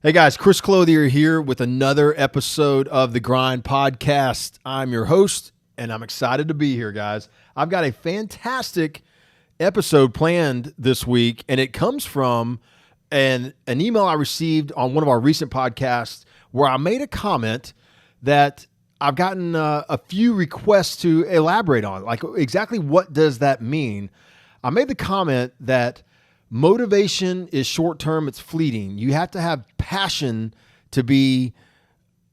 Hey guys, Chris Clothier here with another episode of the Grind Podcast. I'm your host, and I'm excited to be here, guys. I've got a fantastic episode planned this week, and it comes from an email I received on one of our recent podcasts where I made a comment that I've gotten a few requests to elaborate on. Like, exactly what does that mean? I made the comment that motivation is short-term, it's fleeting. You have to have passion to be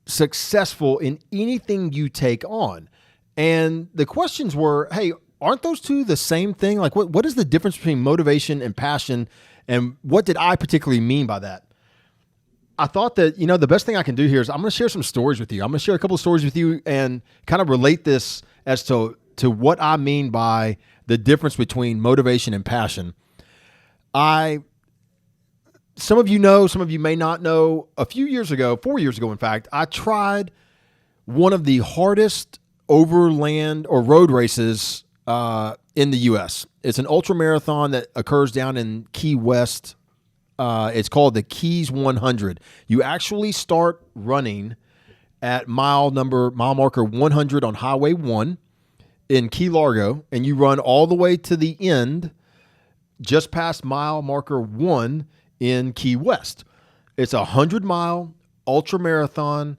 successful in anything you take on. And the questions were, hey, aren't those two the same thing? Like, what is the difference between motivation and passion? And what did I particularly mean by that? I thought that, the best thing I can do here is I'm going to share some stories with you. I'm going to share a couple of stories with you and kind of relate this as to what I mean by the difference between motivation and passion. Some of you know, some of you may not know, a few years ago, 4 years ago, in fact, I tried one of the hardest overland or road races in the U.S. It's an ultra marathon that occurs down in Key West. It's called the Keys 100. You actually start running at mile marker 100 on Highway 1 in Key Largo, and you run all the way to the end, just past mile marker 1 in Key West. It's a 100-mile ultra marathon.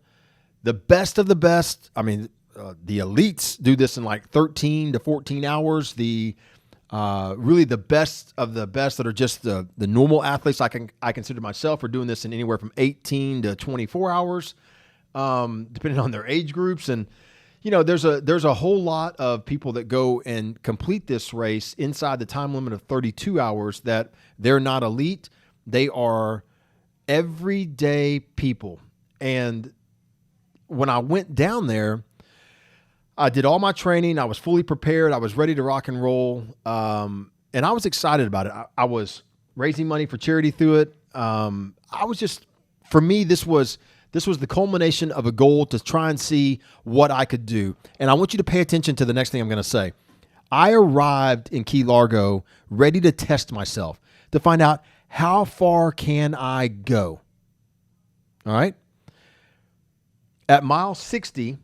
The best of the best. I mean, the elites do this in like 13 to 14 hours. The really the best of the best that are just the normal athletes, I consider myself, are doing this in anywhere from 18 to 24 hours, depending on their age groups. And there's a whole lot of people that go and complete this race inside the time limit of 32 hours that they're not elite. They are everyday people. And when I went down there, I did all my training. I was fully prepared. I was ready to rock and roll. And I was excited about it. I was raising money for charity through it. For me, this was the culmination of a goal to try and see what I could do. And I want you to pay attention to the next thing I'm going to say. I arrived in Key Largo ready to test myself, to find out how far can I go. All right. At mile 60,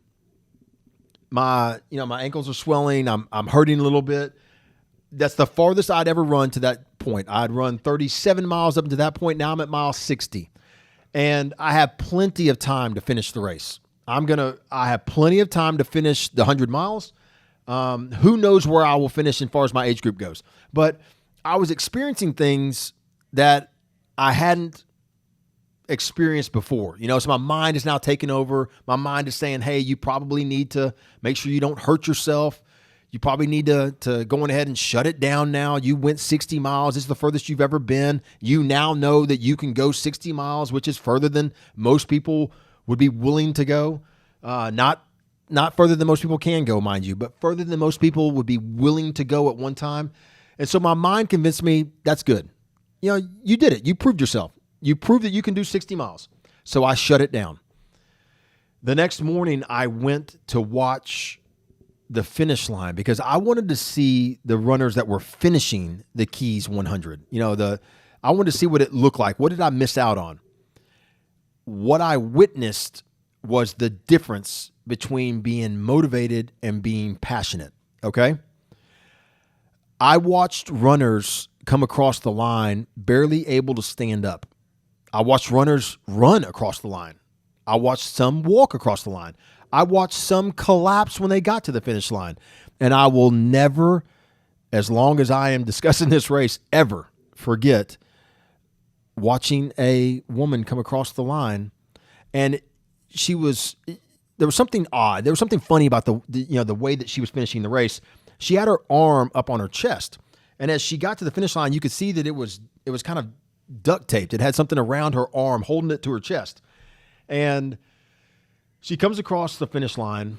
my ankles are swelling. I'm hurting a little bit. That's the farthest I'd ever run to that point. I'd run 37 miles up to that point. Now I'm at mile 60. And I have plenty of time to finish the race. I have plenty of time to finish the 100 miles. Who knows where I will finish as far as my age group goes. But I was experiencing things that I hadn't experienced before. So my mind is now taking over. My mind is saying, hey, you probably need to make sure you don't hurt yourself. You probably need to go on ahead and shut it down now. You went 60 miles. This is the furthest you've ever been. You now know that you can go 60 miles, which is further than most people would be willing to go. Not further than most people can go, mind you, but further than most people would be willing to go at one time. And so my mind convinced me that's good. You did it. You proved yourself. You proved that you can do 60 miles. So I shut it down. The next morning, I went to watch the finish line because I wanted to see the runners that were finishing the Keys 100. I wanted to see what it looked like. What did I miss out on? What I witnessed was the difference between being motivated and being passionate. Okay? I watched runners come across the line barely able to stand up. I watched runners run across the line. I watched some walk across the line. I watched some collapse when they got to the finish line. And I will never, as long as I am discussing this race, ever forget watching a woman come across the line. And there was something odd. There was something funny about the way that she was finishing the race. She had her arm up on her chest. And as she got to the finish line, you could see that it was kind of duct taped. It had something around her arm holding it to her chest. And she comes across the finish line,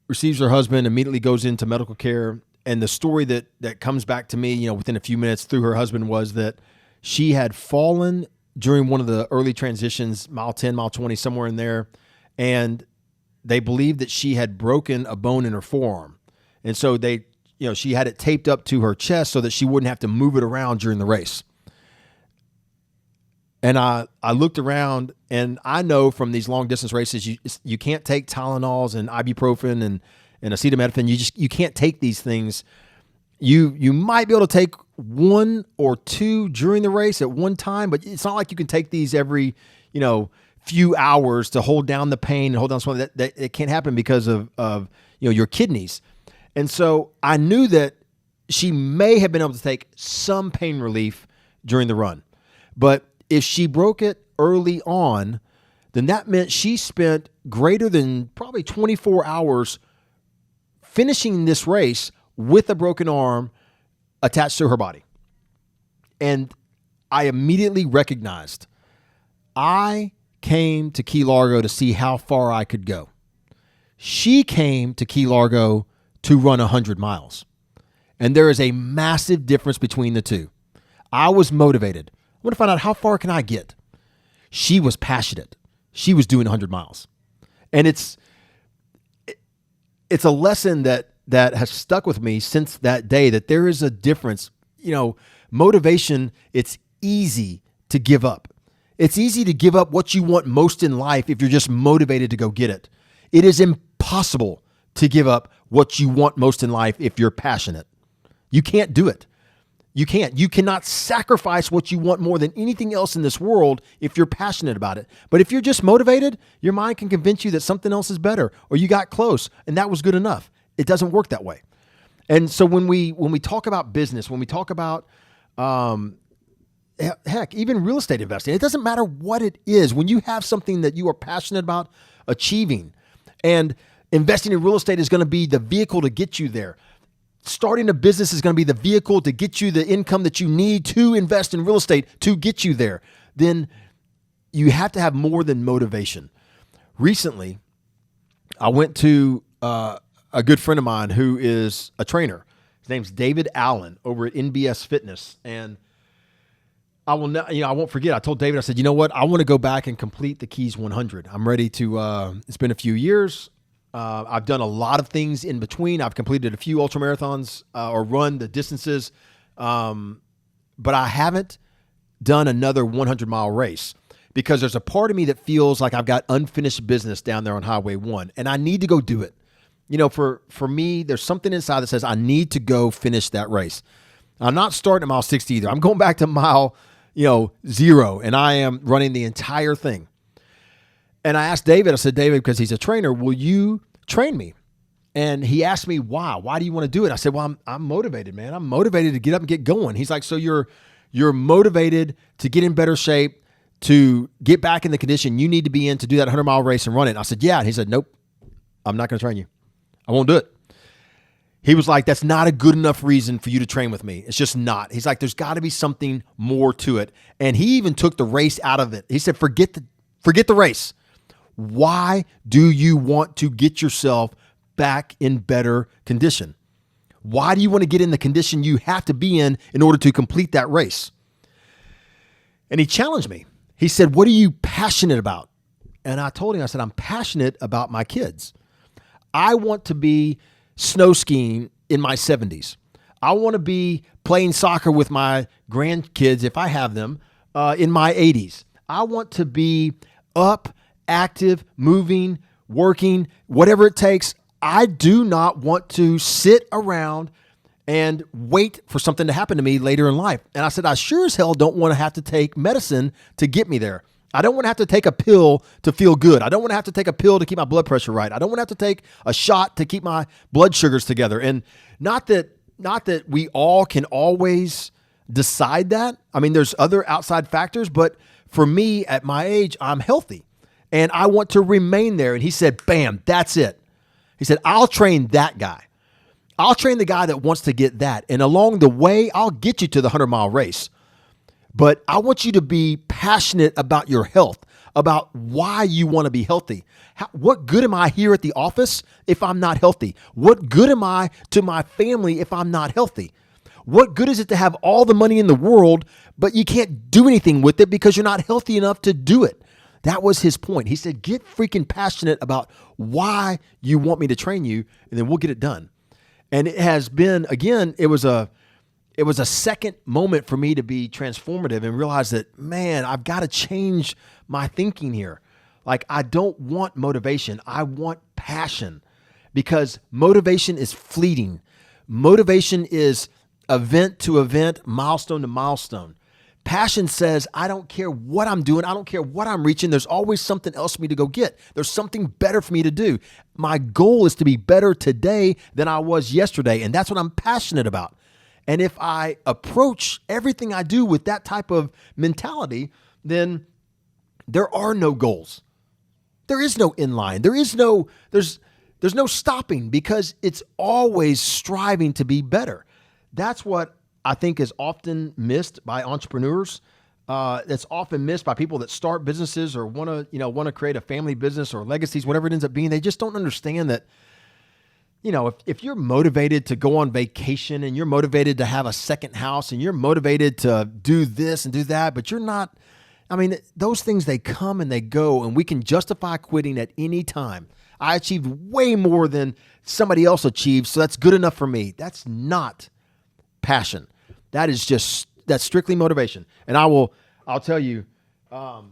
receives her husband, immediately goes into medical care. And the story that comes back to me, within a few minutes through her husband was that she had fallen during one of the early transitions, mile 10, mile 20, somewhere in there. And they believed that she had broken a bone in her forearm. And so she had it taped up to her chest so that she wouldn't have to move it around during the race. And I looked around, and I know from these long distance races, you can't take Tylenols and ibuprofen and acetaminophen. You can't take these things. You might be able to take one or two during the race at one time, but it's not like you can take these every, few hours to hold down the pain and hold down swelling. That it can't happen because of your kidneys. And so I knew that she may have been able to take some pain relief during the run, but if she broke it early on, then that meant she spent greater than probably 24 hours finishing this race with a broken arm attached to her body. And I immediately recognized I came to Key Largo to see how far I could go. She came to Key Largo to run 100 miles. And there is a massive difference between the two. I was motivated. I want to find out, how far can I get? She was passionate. She was doing 100 miles. And it's a lesson that has stuck with me since that day, that there is a difference. Motivation, it's easy to give up. It's easy to give up what you want most in life if you're just motivated to go get it. It is impossible to give up what you want most in life if you're passionate. You can't do it. You can't. You cannot sacrifice what you want more than anything else in this world if you're passionate about it. But if you're just motivated, your mind can convince you that something else is better, or you got close and that was good enough. It doesn't work that way. And so when we talk about business, when we talk about even real estate investing, it doesn't matter what it is. When you have something that you are passionate about achieving, and investing in real estate is going to be the vehicle to get you there. Starting a business is going to be the vehicle to get you the income that you need to invest in real estate to get you there. Then you have to have more than motivation. Recently, I went to a good friend of mine who is a trainer. His name's David Allen over at NBS Fitness. And I won't forget. I told David, I said, you know what? I want to go back and complete the Keys 100. I'm ready to, it's been a few years. I've done a lot of things in between. I've completed a few ultra marathons or run the distances, but I haven't done another 100-mile race because there's a part of me that feels like I've got unfinished business down there on Highway 1, and I need to go do it. For me, there's something inside that says I need to go finish that race. I'm not starting at mile 60 either. I'm going back to mile 0, and I am running the entire thing. And I asked David, I said, David, because he's a trainer, will you train me? And he asked me, why? Why do you want to do it? I said, well, I'm motivated, man. I'm motivated to get up and get going. He's like, so you're motivated to get in better shape, to get back in the condition you need to be in to do that 100-mile race and run it. And I said, yeah. And he said, nope, I'm not going to train you. I won't do it. He was like, that's not a good enough reason for you to train with me. It's just not. He's like, there's got to be something more to it. And he even took the race out of it. He said, forget the race. Why do you want to get yourself back in better condition? Why do you want to get in the condition you have to be in order to complete that race? And he challenged me. He said, what are you passionate about? And I told him, I said, I'm passionate about my kids. I want to be snow skiing in my 70s. I want to be playing soccer with my grandkids, if I have them, in my 80s. I want to be up, active, moving, working, whatever it takes. I do not want to sit around and wait for something to happen to me later in life. And I said, I sure as hell don't want to have to take medicine to get me there. I don't want to have to take a pill to feel good. I don't want to have to take a pill to keep my blood pressure right. I don't want to have to take a shot to keep my blood sugars together. And not that we all can always decide that. I mean, there's other outside factors, but for me at my age, I'm healthy and I want to remain there. And he said, bam, that's it. He said, I'll train that guy. I'll train the guy that wants to get that. And along the way, I'll get you to the 100-mile race. But I want you to be passionate about your health, about why you want to be healthy. What good am I here at the office if I'm not healthy? What good am I to my family if I'm not healthy? What good is it to have all the money in the world, but you can't do anything with it because you're not healthy enough to do it? That was his point. He said, get freaking passionate about why you want me to train you, and then we'll get it done. And it has been, again, it was a it was a second moment for me to be transformative and realize that, man, I've got to change my thinking here. Like, I don't want motivation. I want passion, because motivation is fleeting. Motivation is event to event, milestone to milestone. Passion says, I don't care what I'm doing. I don't care what I'm reaching. There's always something else for me to go get. There's something better for me to do. My goal is to be better today than I was yesterday. And that's what I'm passionate about. And if I approach everything I do with that type of mentality, then there are no goals. There is no inline. There's no stopping, because it's always striving to be better. That's what I think is often missed by entrepreneurs. That's often missed by people that start businesses or want to create a family business or legacies, whatever it ends up being. They just don't understand that, if you're motivated to go on vacation and you're motivated to have a second house and you're motivated to do this and do that, but you're not, those things, they come and they go, and we can justify quitting at any time. I achieved way more than somebody else achieved, so that's good enough for me. That's not passion. That's strictly motivation. And I'll tell you, I've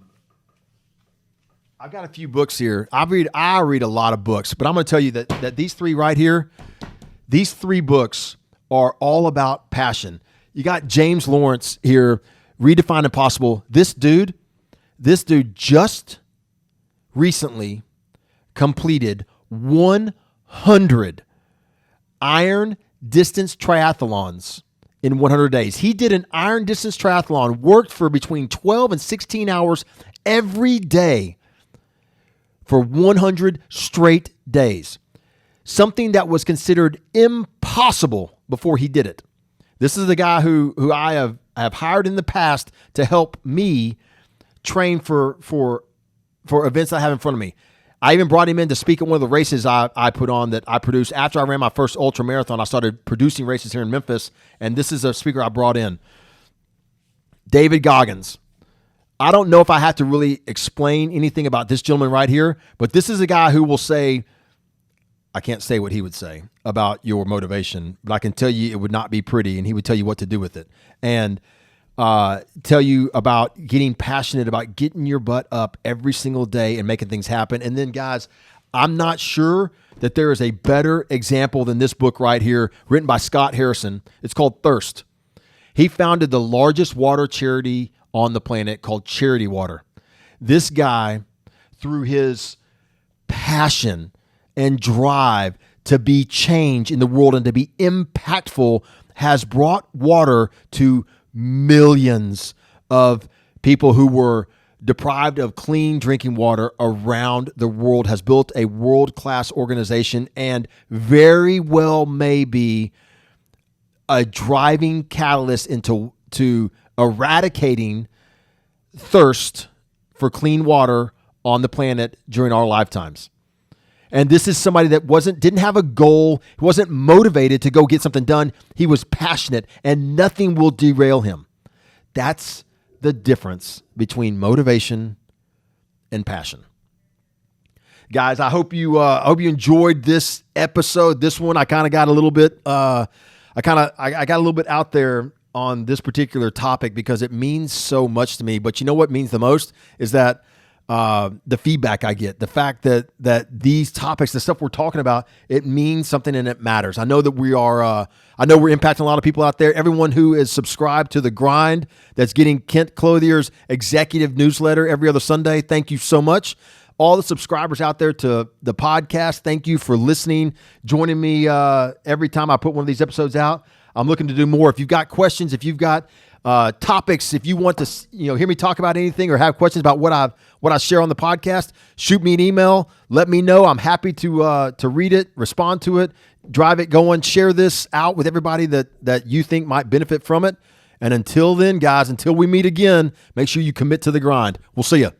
got a few books here. I read a lot of books, but I'm going to tell you that these three right here, these three books are all about passion. You got James Lawrence here, Redefine Impossible. This dude just recently completed 100 iron distance triathlons in 100 days. He did an iron distance triathlon, worked for between 12 and 16 hours every day for 100 straight days. Something that was considered impossible before he did it. This is the guy who I have hired in the past to help me train for events I have in front of me. I even brought him in to speak at one of the races I put on that I produced. After I ran my first ultra marathon, I started producing races here in Memphis, and this is a speaker I brought in. David Goggins. I don't know if I have to really explain anything about this gentleman right here, but this is a guy who will say, I can't say what he would say about your motivation, but I can tell you it would not be pretty, and he would tell you what to do with it. And tell you about getting passionate about getting your butt up every single day and making things happen. And then, guys, I'm not sure that there is a better example than this book right here, written by Scott Harrison. It's called Thirst. He founded the largest water charity on the planet called Charity Water. This guy, through his passion and drive to be change in the world and to be impactful, has brought water to millions of people who were deprived of clean drinking water around the world, has built a world-class organization, and very well may be a driving catalyst into eradicating thirst for clean water on the planet during our lifetimes. And this is somebody that didn't have a goal. He wasn't motivated to go get something done. He was passionate, and nothing will derail him. That's the difference between motivation and passion. Guys, I hope you enjoyed this episode. This one, I kind of got a little bit, I got a little bit out there on this particular topic because it means so much to me. But you know what means the most is that the feedback I get, the fact that these topics, the stuff we're talking about, it means something and it matters. I know that we are, I know we're impacting a lot of people out there. Everyone who is subscribed to The Grind, that's getting Kent Clothier's executive newsletter every other Sunday, thank you so much. All the subscribers out there to the podcast, thank you for listening, joining me every time I put one of these episodes out. I'm looking to do more. If you've got questions, if you've got topics, if you want to hear me talk about anything or have questions about what I share on the podcast, shoot me an email. Let me know. I'm happy to read it, respond to it, drive it going, share this out with everybody that you think might benefit from it. And until then, guys, until we meet again, make sure you commit to the grind. We'll see you.